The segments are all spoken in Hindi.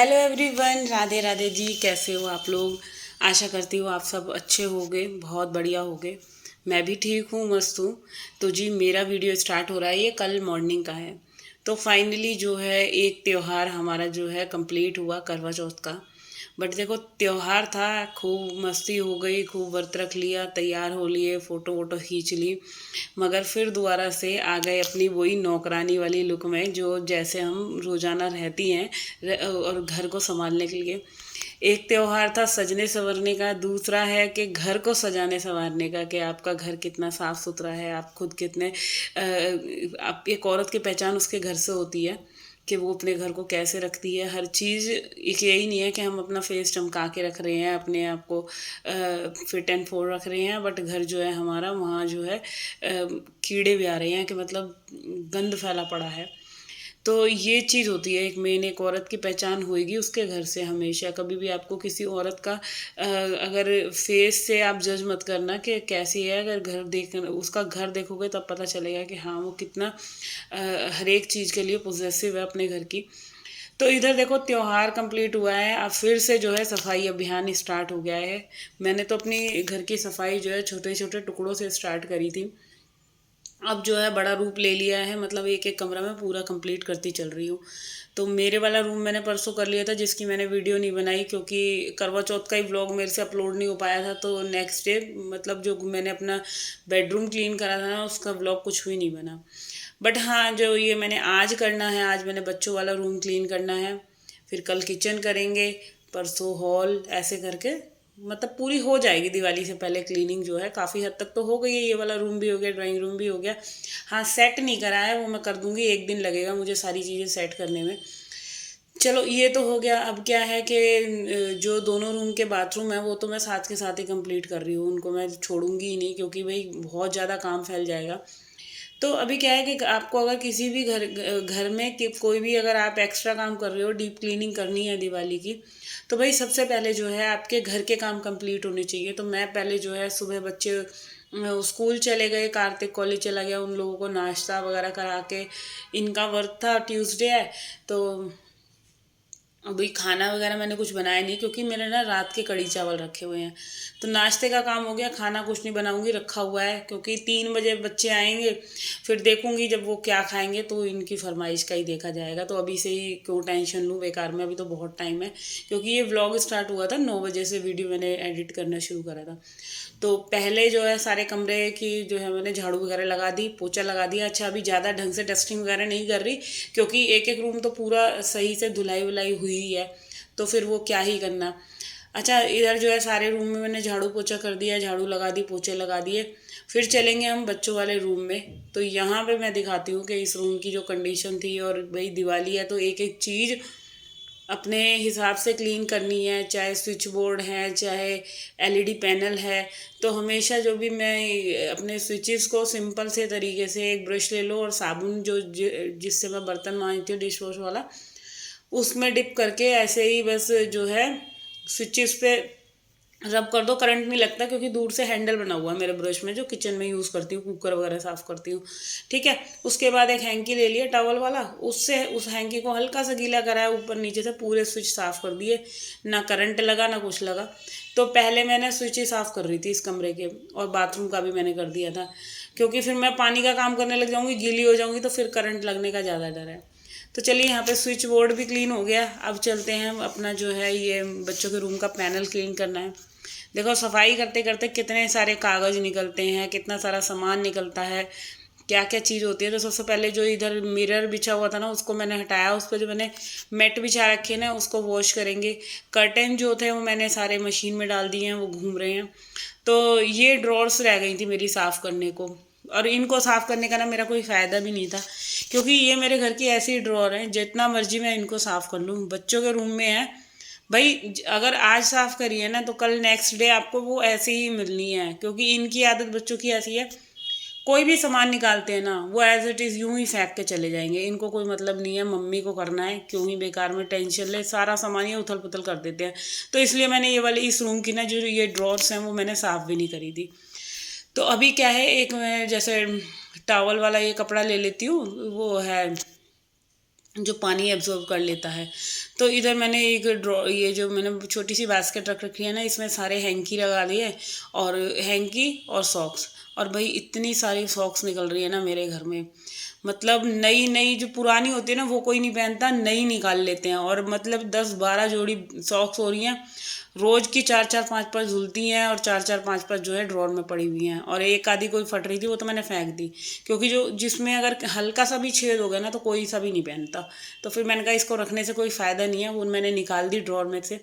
Hello everyone, Radhe Radhe ji. कैसे हो आप लोग? आशा करती हूँ आप सब अच्छे होंगे, बहुत बढ़िया होंगे। मैं भी ठीक हूँ, मस्त हूँ। तो जी मेरा वीडियो स्टार्ट हो रहा है, ये कल मॉर्निंग का है। तो फाइनली जो है एक त्यौहार हमारा जो है कंप्लीट हुआ, करवा चौथ का। बट देखो त्योहार था, खूब मस्ती हो गई, खूब व्रत रख लिया, तैयार हो लिए, फ़ोटो वोटो खींच ली। मगर फिर दोबारा से आ गए अपनी वही नौकरानी वाली लुक में, जो जैसे हम रोज़ाना रहती हैं और घर को संभालने के लिए। एक त्योहार था सजने संवरने का, दूसरा है कि घर को सजाने संवारने का, कि आपका घर कितना साफ़ सुथरा है, आप खुद कितने आप एक औरत की पहचान उसके घर से होती है कि वो अपने घर को कैसे रखती है। हर चीज़ एक यही नहीं है कि हम अपना फेस चमका के रख रहे हैं, अपने आप को फिट एंड फोर रख रहे हैं, बट घर जो है हमारा, वहाँ जो है कीड़े भी आ रहे हैं, कि मतलब गंद फैला पड़ा है। तो ये चीज़ होती है, एक मेन एक औरत की पहचान होएगी उसके घर से। हमेशा कभी भी आपको किसी औरत का अगर फेस से आप जज मत करना कि कैसी है, अगर घर देख उसका घर देखोगे तब पता चलेगा कि हाँ वो कितना हर एक चीज़ के लिए पोजेसिव है अपने घर की। तो इधर देखो त्योहार कंप्लीट हुआ है, अब फिर से जो है सफाई अभियान स्टार्ट हो गया है। मैंने तो अपनी घर की सफाई जो है छोटे छोटे टुकड़ों से स्टार्ट करी थी, अब जो है बड़ा रूप ले लिया है, मतलब एक एक कमरा में पूरा कंप्लीट करती चल रही हूँ। तो मेरे वाला रूम मैंने परसों कर लिया था, जिसकी मैंने वीडियो नहीं बनाई क्योंकि करवा चौथ का ही व्लॉग मेरे से अपलोड नहीं हो पाया था। तो नेक्स्ट डे मतलब जो मैंने अपना बेडरूम क्लीन करा था ना, उसका व्लॉग कुछ भी नहीं बना। बट हाँ, जो ये मैंने आज करना है, आज मैंने बच्चों वाला रूम क्लीन करना है, फिर कल किचन करेंगे, परसों हॉल, ऐसे करके मतलब पूरी हो जाएगी दिवाली से पहले। क्लीनिंग जो है काफ़ी हद तक तो हो गई है, ये वाला रूम भी हो गया, ड्राइंग रूम भी हो गया। हाँ, सेट नहीं करा है, वो मैं कर दूंगी, एक दिन लगेगा मुझे सारी चीज़ें सेट करने में। चलो ये तो हो गया। अब क्या है कि जो दोनों रूम के बाथरूम है वो तो मैं साथ के साथ ही कंप्लीट कर रही हूँ, उनको मैं छोड़ूंगी ही नहीं, क्योंकि भाई बहुत ज़्यादा काम फैल जाएगा। तो अभी क्या है कि आपको अगर किसी भी घर घर में कि कोई भी अगर आप एक्स्ट्रा काम कर रहे हो, डीप क्लीनिंग करनी है दिवाली की, तो भाई सबसे पहले जो है आपके घर के काम कंप्लीट होने चाहिए। तो मैं पहले जो है सुबह बच्चे स्कूल चले गए, कार्तिक कॉलेज चला गया, उन लोगों को नाश्ता वगैरह करा के, इनका वर्क था, ट्यूसडे है। तो अभी खाना वगैरह मैंने कुछ बनाया नहीं, क्योंकि मेरे ना रात के कड़ी चावल रखे हुए हैं। तो नाश्ते का काम हो गया, खाना कुछ नहीं बनाऊंगी, रखा हुआ है, क्योंकि 3 बजे बच्चे आएंगे, फिर देखूंगी जब वो क्या खाएंगे, तो इनकी फरमाइश का ही देखा जाएगा। तो अभी से ही क्यों टेंशन लूँ बेकार में, अभी तो बहुत टाइम है। क्योंकि ये व्लॉग स्टार्ट हुआ था 9 बजे से, वीडियो मैंने एडिट करना शुरू करा था। तो पहले जो है सारे कमरे की जो है मैंने झाड़ू वगैरह लगा दी, पोछा लगा दिया। अच्छा, अभी ज़्यादा ढंग से डस्टिंग वगैरह नहीं कर रही, क्योंकि एक एक रूम तो पूरा सही से धुलाई वुलाई हुई ही है, तो फिर वो क्या ही करना। अच्छा, इधर जो है सारे रूम में मैंने झाड़ू पोछा कर दिया, झाड़ू लगा दी, पोछे लगा दिए। फिर चलेंगे हम बच्चों वाले रूम में। तो यहाँ पे मैं दिखाती हूँ कि इस रूम की जो कंडीशन थी, और भाई दिवाली है तो एक एक चीज़ अपने हिसाब से क्लीन करनी है, चाहे स्विच बोर्ड है, चाहे एलईडी पैनल है। तो हमेशा जो भी मैं अपने स्विचेस को सिंपल से तरीके से, एक ब्रश ले लो और साबुन जो जिससे मैं बर्तन मांजती हूँ, डिश वॉश वाला, उसमें डिप करके ऐसे ही बस जो है स्विचेस पे रब कर दो। करंट नहीं लगता, क्योंकि दूर से हैंडल बना हुआ है मेरे ब्रश में, जो किचन में यूज़ करती हूँ, कुकर वगैरह साफ़ करती हूँ। ठीक है, उसके बाद एक हैंकी ले लिया टॉवल वाला, उससे उस हैंकी को हल्का सा गीला कराया, ऊपर नीचे से पूरे स्विच साफ़ कर दिए। ना करंट लगा ना कुछ लगा। तो पहले मैंने स्विच ही साफ़ कर रही थी इस कमरे के, और बाथरूम का भी मैंने कर दिया था, क्योंकि फिर मैं पानी का काम करने लग जाऊँगी, गीली हो जाऊँगी, तो फिर करंट लगने का ज़्यादा डर है। तो चलिए, यहाँ पे स्विच बोर्ड भी क्लीन हो गया। अब चलते हैं अपना जो है ये बच्चों के रूम का पैनल क्लीन करना है। देखो सफाई करते करते कितने सारे कागज़ निकलते हैं, कितना सारा सामान निकलता है, क्या क्या चीज़ होती है। तो सबसे पहले जो इधर मिरर बिछा हुआ था ना, उसको मैंने हटाया, उस पर जो मैंने मैट बिछा रखे ना, उसको वॉश करेंगे। कर्टन जो थे वो मैंने सारे मशीन में डाल दिए हैं, वो घूम रहे हैं। तो ये ड्रॉर्स रह गई थी मेरी साफ़ करने को, और इनको साफ़ करने का ना मेरा कोई फ़ायदा भी नहीं था, क्योंकि ये मेरे घर की ऐसी ड्रॉर हैं, जितना मर्जी मैं इनको साफ़ कर लूँ। बच्चों के रूम में है भाई, अगर आज साफ़ करी है ना, तो कल नेक्स्ट डे आपको वो ऐसे ही मिलनी है, क्योंकि इनकी आदत बच्चों की ऐसी है। कोई भी सामान निकालते हैं ना, वो एज इट इज़ यूं ही फेंक के चले जाएंगे, इनको कोई मतलब नहीं है मम्मी को करना है, क्यों ही बेकार में टेंशन ले, सारा सामान ये उथल पुथल कर देते हैं। तो इसलिए मैंने ये वाली इस रूम की ना जो ये ड्रॉर्स हैं वो मैंने साफ़ भी नहीं करी थी। तो अभी क्या है, एक मैं जैसे टॉवल वाला ये कपड़ा ले लेती हूँ, वो है जो पानी एब्जॉर्ब कर लेता है। तो इधर मैंने एक ये जो मैंने छोटी सी बास्केट रख रखी है ना, इसमें सारे हैंकी लगा दिए, और हैंकी और सॉक्स। और भाई इतनी सारी सॉक्स निकल रही है ना मेरे घर में, मतलब नई नई जो पुरानी होती है ना वो कोई नहीं पहनता, नई निकाल लेते हैं। और मतलब 10-12 जोड़ी सॉक्स हो रही हैं, रोज की 4-4 5-5 धुलती हैं, और 4-4 5-5 जो है ड्रॉर में पड़ी हुई हैं। और एक आधी कोई फट रही थी, वो तो मैंने फेंक दी, क्योंकि जो जिसमें अगर हल्का सा भी छेद हो गया ना तो कोई सा भी नहीं पहनता। तो फिर मैंने कहा इसको रखने से कोई फ़ायदा नहीं है, वो मैंने निकाल दी ड्रॉर में से।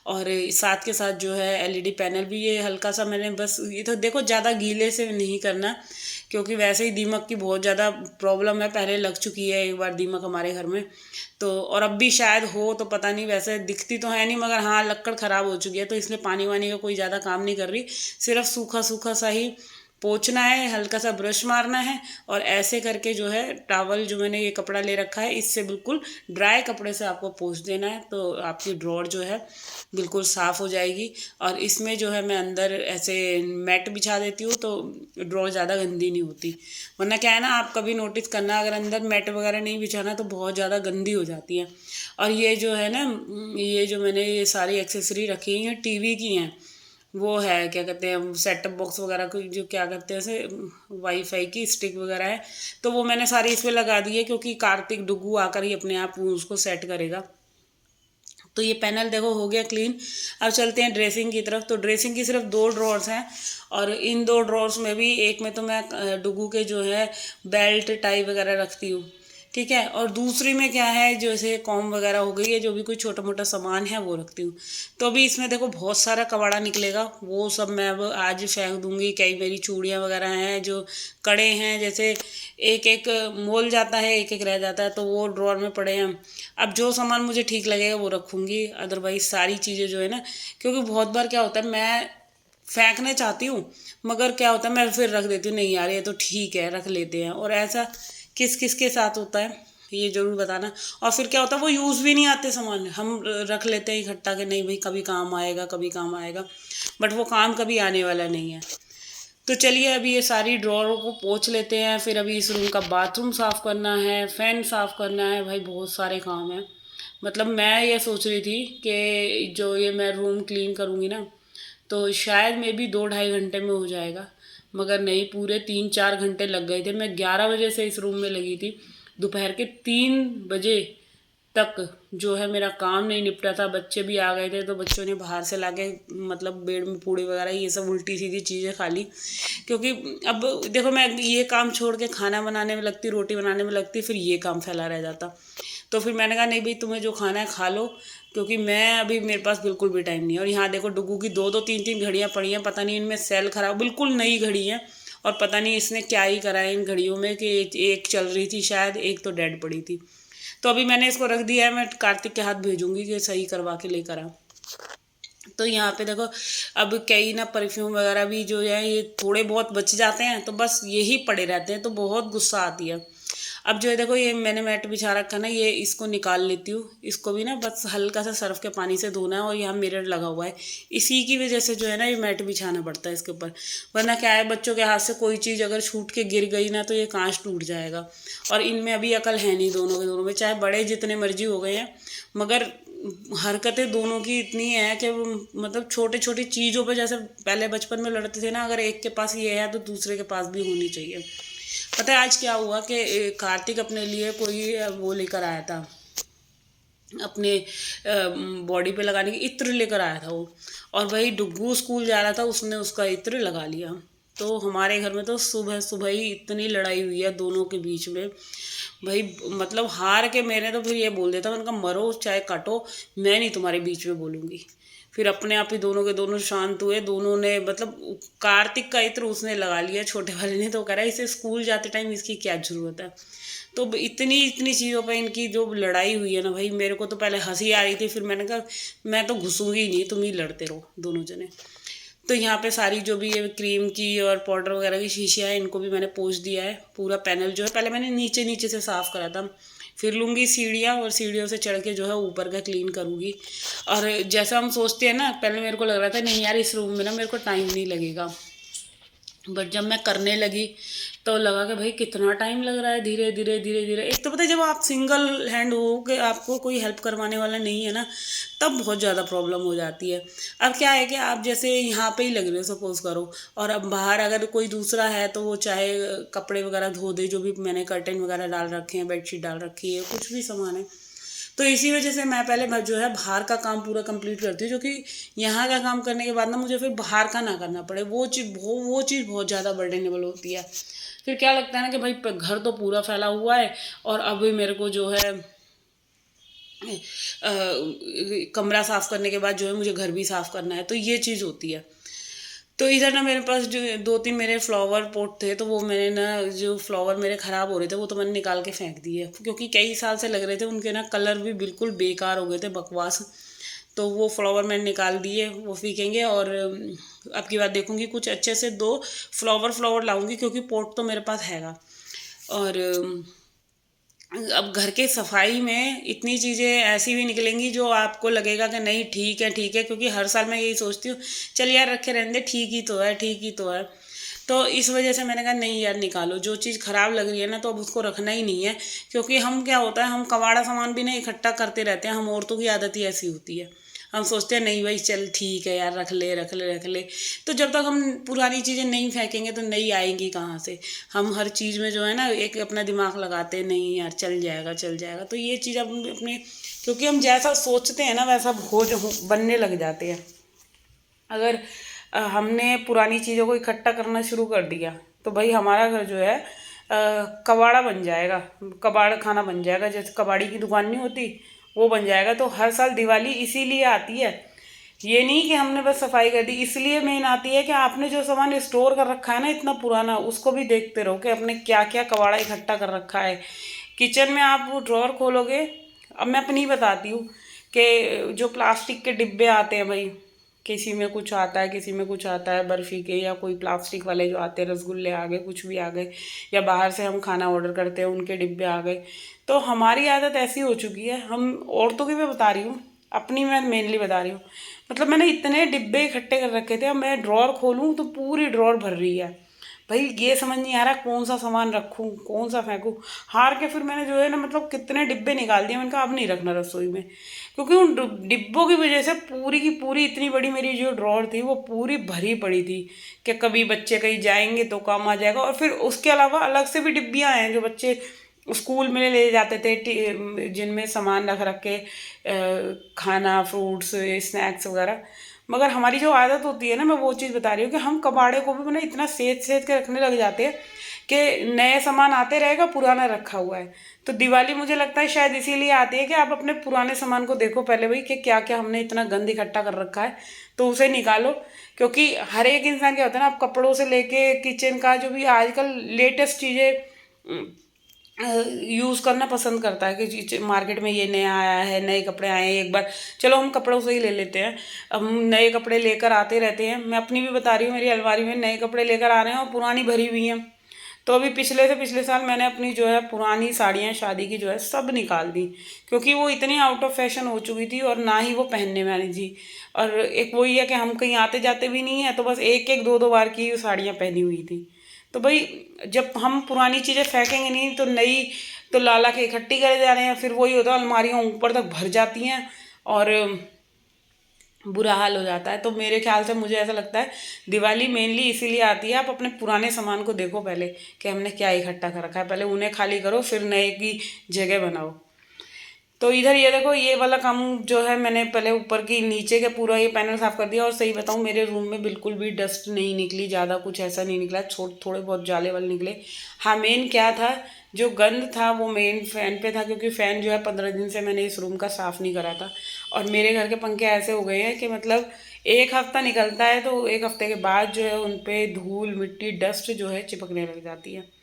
और साथ के साथ जो है एलईडी पैनल भी, ये हल्का सा मैंने बस, ये तो देखो ज़्यादा गीले से नहीं करना, क्योंकि वैसे ही दीमक की बहुत ज़्यादा प्रॉब्लम है, पहले लग चुकी है एक बार दीमक हमारे घर में। तो और अब भी शायद हो, तो पता नहीं, वैसे दिखती तो है नहीं, मगर हाँ लक्कड़ ख़राब हो चुकी है, तो इसलिए पानी वानी का कोई ज़्यादा काम नहीं कर रही, सिर्फ सूखा सूखा सा ही पोंछना है, हल्का सा ब्रश मारना है। और ऐसे करके जो है टॉवल, जो मैंने ये कपड़ा ले रखा है, इससे बिल्कुल ड्राई कपड़े से आपको पोंछ देना है, तो आपकी ड्रॉर जो है बिल्कुल साफ़ हो जाएगी। और इसमें जो है मैं अंदर ऐसे मैट बिछा देती हूँ, तो ड्रॉर ज़्यादा गंदी नहीं होती। वरना क्या है ना, आप कभी नोटिस करना, अगर अंदर मैट वगैरह नहीं बिछाना तो बहुत ज़्यादा गंदी हो जाती है। और ये जो है ना, ये जो मैंने ये सारी एक्सेसरी रखी हैं टीवी की हैं, वो है क्या कहते हैं, सेटअप बॉक्स वगैरह को जो क्या कहते हैं ऐसे, वाईफाई की स्टिक वगैरह है, तो वो मैंने सारी इस पर लगा दी है, क्योंकि कार्तिक डुगू आकर ही अपने आप उसको सेट करेगा। तो ये पैनल देखो हो गया क्लीन। अब चलते हैं ड्रेसिंग की तरफ। तो ड्रेसिंग की सिर्फ 2 ड्रॉर्स हैं, और इन 2 ड्रॉर्स में भी एक में तो मैं डुगू के जो है बेल्ट टाई वगैरह रखती हूँ, ठीक है, और दूसरी में क्या है, जैसे कॉम वगैरह हो गई है, जो भी कोई छोटा मोटा सामान है वो रखती हूँ। तो अभी इसमें देखो बहुत सारा कबाड़ा निकलेगा, वो सब मैं अब आज फेंक दूंगी। कई मेरी चूड़ियाँ वगैरह हैं, जो कड़े हैं, जैसे एक एक मोल जाता है, एक एक रह जाता है, तो वो ड्रॉर में पड़े हैं। अब जो सामान मुझे ठीक लगेगा वो रखूँगी, अदरवाइज सारी चीज़ें जो है ना, क्योंकि बहुत बार क्या होता है, मैं फेंकना चाहती हूँ, मगर क्या होता है मैं फिर रख देती हूँ, नहीं यार ये तो ठीक है रख लेते हैं। और ऐसा किस किस के साथ होता है ये ज़रूर बताना। और फिर क्या होता है, वो यूज़ भी नहीं आते सामान, हम रख लेते हैं इकट्ठा के, नहीं भाई कभी काम आएगा कभी काम आएगा, बट वो काम कभी आने वाला नहीं है। तो चलिए अभी ये सारी ड्रॉरों को पोंछ लेते हैं, फिर अभी इस रूम का बाथरूम साफ़ करना है, फ़ैन साफ़ करना है, भाई बहुत सारे काम हैं। मतलब मैं ये सोच रही थी कि जो ये मैं रूम क्लीन करूँगी ना, तो शायद मे बी 2-2.5 घंटे में हो जाएगा, मगर नहीं, पूरे 3-4 घंटे लग गए थे। मैं 11 बजे से इस रूम में लगी थी, दोपहर के 3 बजे तक जो है मेरा काम नहीं निपटा था। बच्चे भी आ गए थे, तो बच्चों ने बाहर से लाके मतलब बेड में पूड़ी वगैरह ये सब उल्टी सीधी चीज़ें खा ली। क्योंकि अब देखो मैं ये काम छोड़ के खाना बनाने में लगती, रोटी बनाने में लगती, फिर ये काम फैला रह जाता। तो फिर मैंने कहा नहीं भाई तुम्हें जो खाना है खा लो, क्योंकि मैं अभी, मेरे पास बिल्कुल भी टाइम नहीं है। और यहाँ देखो डुगू की 2-2 3-3 घड़ियाँ पड़ी हैं, पता नहीं इनमें सेल खराब, बिल्कुल नई घड़ी है, और पता नहीं इसने क्या ही करा है इन घड़ियों में, कि एक चल रही थी शायद, एक तो डेड पड़ी थी। तो अभी मैंने इसको रख दिया है, मैं कार्तिक के हाथ भेजूंगी कि सही करवा के लेकर आ। तो यहाँ पे देखो अब कई ना परफ्यूम वगैरह भी जो है ये थोड़े बहुत बच जाते हैं, तो बस यही पड़े रहते हैं, तो बहुत गुस्सा आती है। अब जो है देखो ये मैंने मैट बिछा रखा ना, ये इसको निकाल लेती हूँ, इसको भी ना बस हल्का सा सर्फ के पानी से धोना है। और यहाँ मिरर लगा हुआ है, इसी की वजह से जो है ना ये मैट बिछाना पड़ता है इसके ऊपर, वरना क्या है बच्चों के हाथ से कोई चीज़ अगर छूट के गिर गई ना तो ये कांच टूट जाएगा। और इनमें अभी अकल है नहीं, दोनों के दोनों में, चाहे बड़े जितने मर्जी हो गए हैं, मगर हरकतें दोनों की इतनी है कि वो मतलब छोटी छोटी चीज़ों पे, जैसे पहले बचपन में लड़ते थे ना, अगर एक के पास ये है तो दूसरे के पास भी होनी चाहिए। पता है आज क्या हुआ कि कार्तिक अपने लिए कोई वो लेकर आया था, अपने बॉडी पे लगाने की इत्र लेकर आया था वो। और भाई डुग्गू स्कूल जा रहा था, उसने उसका इत्र लगा लिया। तो हमारे घर में तो सुबह सुबह ही इतनी लड़ाई हुई है दोनों के बीच में, भाई मतलब हार के मैंने तो फिर ये बोल देता, मैंने कहा मरो चाहे काटो, मैं नहीं तुम्हारे बीच में बोलूँगी। फिर अपने आप ही दोनों के दोनों शांत हुए, दोनों ने मतलब कार्तिक का इत्र उसने लगा लिया छोटे वाले ने, तो कह रहा है इसे स्कूल जाते टाइम इसकी क्या ज़रूरत है। तो इतनी इतनी चीज़ों पे इनकी जो लड़ाई हुई है ना भाई, मेरे को तो पहले हंसी आ रही थी, फिर मैंने कहा मैं तो घुसूंगी ही नहीं, तुम ही लड़ते रहो दोनों जने। तो यहाँ पे सारी जो भी ये क्रीम की और पाउडर वगैरह की शीशियाँ हैं, इनको भी मैंने पोंछ दिया है। पूरा पैनल जो है पहले मैंने नीचे नीचे से साफ़ करा था, फिर लूँगी सीढ़ियाँ और सीढ़ियों से चढ़ के जो है ऊपर का क्लीन करूँगी। और जैसा हम सोचते हैं ना, पहले मेरे को लग रहा था नहीं यार इस रूम में ना मेरे को टाइम नहीं लगेगा, बट जब मैं करने लगी तो लगा कि भाई कितना टाइम लग रहा है, धीरे धीरे धीरे धीरे। एक तो पता है जब आप सिंगल हैंड हो कि आपको कोई हेल्प करवाने वाला नहीं है ना, तब बहुत ज़्यादा प्रॉब्लम हो जाती है। अब क्या है कि आप जैसे यहाँ पे ही लग रहे हो सपोज करो, और अब बाहर अगर कोई दूसरा है तो वो चाहे कपड़े वगैरह धो दे, जो भी मैंने कर्टन वगैरह डाल रखे हैं, बेडशीट डाल रखी है, कुछ भी सामान है। तो इसी वजह से मैं पहले जो है बाहर का काम पूरा कंप्लीट करती हूँ, जो कि यहाँ का काम करने के बाद ना मुझे फिर बाहर का ना करना पड़े। वो चीज़ बहुत ज़्यादा बर्डनेबल होती है। फिर क्या लगता है ना कि भाई घर तो पूरा फैला हुआ है, और अभी मेरे को जो है कमरा साफ़ करने के बाद जो है मुझे घर भी साफ़ करना है, तो ये चीज़ होती है। तो इधर ना मेरे पास जो 2-3 मेरे फ्लावर पॉट थे, तो वो मैंने ना जो फ्लावर मेरे ख़राब हो रहे थे वो तो मैंने निकाल के फेंक दिए, क्योंकि कई साल से लग रहे थे, उनके ना कलर भी बिल्कुल बेकार हो गए थे, बकवास। तो वो फ्लावर मैंने निकाल दिए, वो फेंकेंगे। और अब की बात देखूंगी कुछ अच्छे से 2 फ्लावर लाऊंगी, क्योंकि पॉट तो मेरे पास हैगा। और अब घर के सफाई में इतनी चीज़ें ऐसी भी निकलेंगी जो आपको लगेगा कि नहीं ठीक है ठीक है, क्योंकि हर साल मैं यही सोचती हूँ चल यार रखे रहने दे, ठीक ही तो है, ठीक ही तो है। तो इस वजह से मैंने कहा नहीं यार, निकालो जो चीज़ ख़राब लग रही है ना, तो अब उसको रखना ही नहीं है। क्योंकि हम क्या होता है, हम कबाड़ा सामान भी ना इकट्ठा करते रहते हैं, हम औरतों की आदत ही ऐसी होती है। हम सोचते हैं नहीं भाई चल ठीक है यार, रख ले रख ले रख ले। तो जब तक हम पुरानी चीज़ें नहीं फेंकेंगे तो नई आएंगी कहाँ से। हम हर चीज़ में जो है ना एक अपना दिमाग लगाते हैं, नहीं यार चल जाएगा चल जाएगा। तो ये चीज़ अब अपने, क्योंकि हम जैसा सोचते हैं ना वैसा बनने लग जाते हैं। अगर हमने पुरानी चीज़ों को इकट्ठा करना शुरू कर दिया तो भाई हमारा घर जो है कबाड़ा बन जाएगा, कबाड़ खाना बन जाएगा। जैसे कबाड़ी की दुकान नहीं होती, वो बन जाएगा। तो हर साल दिवाली इसीलिए आती है, ये नहीं कि हमने बस सफाई कर दी। इसलिए मेन आती है कि आपने जो सामान स्टोर कर रखा है ना इतना पुराना, उसको भी देखते रहो कि आपने क्या क्या कबाड़ा इकट्ठा कर रखा है। किचन में आप वो ड्रॉर खोलोगे, अब मैं अपनी बताती हूँ कि जो प्लास्टिक के डिब्बे आते हैं भाई, किसी में कुछ आता है किसी में कुछ आता है, बर्फ़ी के या कोई प्लास्टिक वाले जो आते हैं, रसगुल्ले आ गए, कुछ भी आ गए, या बाहर से हम खाना ऑर्डर करते हैं उनके डिब्बे आ गए। तो हमारी आदत ऐसी हो चुकी है, हम औरतों की मैं बता रही हूँ, अपनी मैं मेनली बता रही हूँ। मतलब मैंने इतने डिब्बे इकट्ठे कर रखे थे, अब मैं ड्रॉर खोलूँ तो पूरी ड्रॉर भर रही है। भाई ये समझ नहीं आ रहा कौन सा सामान रखूँ कौन सा फेंकूँ। हार के फिर मैंने जो है ना मतलब कितने डिब्बे निकाल दिए। मैंने कहा अब नहीं रखना रसोई में, क्योंकि उन डिब्बों की वजह से पूरी की पूरी इतनी बड़ी मेरी जो ड्रॉर थी वो पूरी भरी पड़ी थी कि कभी बच्चे कहीं जाएंगे तो काम आ जाएगा। और फिर उसके अलावा अलग से भी डिब्बियाँ हैं जो बच्चे स्कूल में ले जाते थे, जिनमें सामान रख रख के खाना, फ्रूट्स, स्नैक्स वगैरह। मगर हमारी जो आदत होती है ना, मैं वो चीज़ बता रही हूँ कि हम कबाड़े को भी मैंने इतना सेध सेध के रखने लग जाते हैं कि नए सामान आते रहेगा, पुराना रखा हुआ है। तो दिवाली मुझे लगता है शायद इसीलिए आती है कि आप अपने पुराने सामान को देखो पहले भाई कि क्या क्या हमने इतना गंद इकट्ठा कर रखा है, तो उसे निकालो। क्योंकि हर एक इंसान क्या होता है ना, आप कपड़ों से लेके किचन का जो भी आजकल लेटेस्ट चीज़ें यूज़ करना पसंद करता है कि मार्केट में ये नया आया है, नए कपड़े आए हैं, एक बार चलो हम कपड़ों से ही ले लेते हैं। अब हम नए कपड़े लेकर आते रहते हैं। मैं अपनी भी बता रही हूँ, मेरी अलमारी में नए कपड़े लेकर आ रहे हैं और पुरानी भरी हुई हैं। तो अभी पिछले से पिछले साल मैंने अपनी जो है पुरानी साड़ियाँ शादी की जो है सब निकाल दी, क्योंकि वो इतनी आउट ऑफ फैशन हो चुकी थी और ना ही वो पहनने वाली थी। और एक वही है कि हम कहीं आते जाते भी नहीं है, तो बस एक एक दो दो बार की साड़ियाँ पहनी हुई थी। तो भाई जब हम पुरानी चीज़ें फेंकेंगे नहीं तो नई तो ला के इकट्ठी करे जा रहे हैं, फिर वही होता है अलमारियाँ ऊपर तक भर जाती हैं और बुरा हाल हो जाता है। तो मेरे ख्याल से मुझे ऐसा लगता है दिवाली मेनली इसीलिए आती है, आप अपने पुराने सामान को देखो पहले कि हमने क्या इकट्ठा कर रखा है, पहले उन्हें खाली करो फिर नए की जगह बनाओ। तो इधर ये देखो, ये वाला काम जो है मैंने पहले ऊपर की नीचे के पूरा ये पैनल साफ़ कर दिया। और सही बताऊँ मेरे रूम में बिल्कुल भी डस्ट नहीं निकली, ज़्यादा कुछ ऐसा नहीं निकला, थोड़े बहुत जाले वाले निकले। हाँ मेन क्या था, जो गंद था वो मेन फ़ैन पे था, क्योंकि फ़ैन जो है 15 दिन से मैंने इस रूम का साफ़ नहीं करा था। और मेरे घर के पंखे ऐसे हो गए हैं कि मतलब एक हफ़्ता निकलता है तो एक हफ़्ते के बाद जो है उन पर धूल मिट्टी डस्ट जो है चिपकने लग जाती है।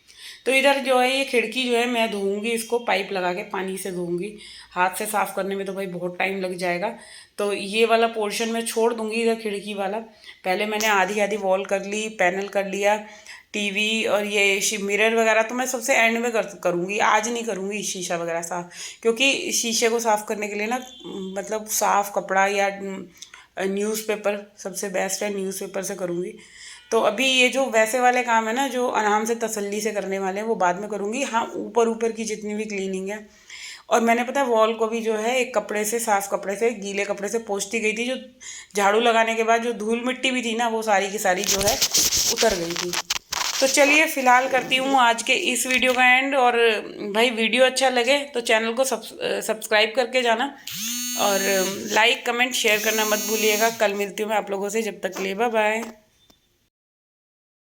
तो इधर जो है ये खिड़की जो है मैं धोऊंगी, इसको पाइप लगा के पानी से धोऊंगी। हाथ से साफ़ करने में तो भाई बहुत टाइम लग जाएगा। तो ये वाला पोर्शन मैं छोड़ दूंगी इधर खिड़की वाला। पहले मैंने आधी आधी वॉल कर ली, पैनल कर लिया, टीवी और ये मिरर वगैरह तो मैं सबसे एंड में करूँगी, आज नहीं करूँगी शीशा वगैरह साफ़। क्योंकि शीशे को साफ़ करने के लिए ना मतलब साफ़ कपड़ा या न्यूज़पेपर सबसे बेस्ट है, न्यूज़पेपर से करूँगी। तो अभी ये जो वैसे वाले काम है ना, जो आराम से तसल्ली से करने वाले हैं, वो बाद में करूँगी। हाँ, ऊपर ऊपर की जितनी भी क्लीनिंग है, और मैंने पता है वॉल को भी जो है एक कपड़े से, साफ कपड़े से, गीले कपड़े से पोंछती गई थी। जो झाड़ू लगाने के बाद जो धूल मिट्टी भी थी ना, वो सारी की सारी जो है उतर गई थी। तो चलिए फिलहाल करती हूँ आज के इस वीडियो का एंड। और भाई वीडियो अच्छा लगे तो चैनल को सब्सक्राइब करके जाना, और लाइक कमेंट शेयर करना मत भूलिएगा। कल मिलती हूँ मैं आप लोगों से, जब तक के लिए बाय बाय।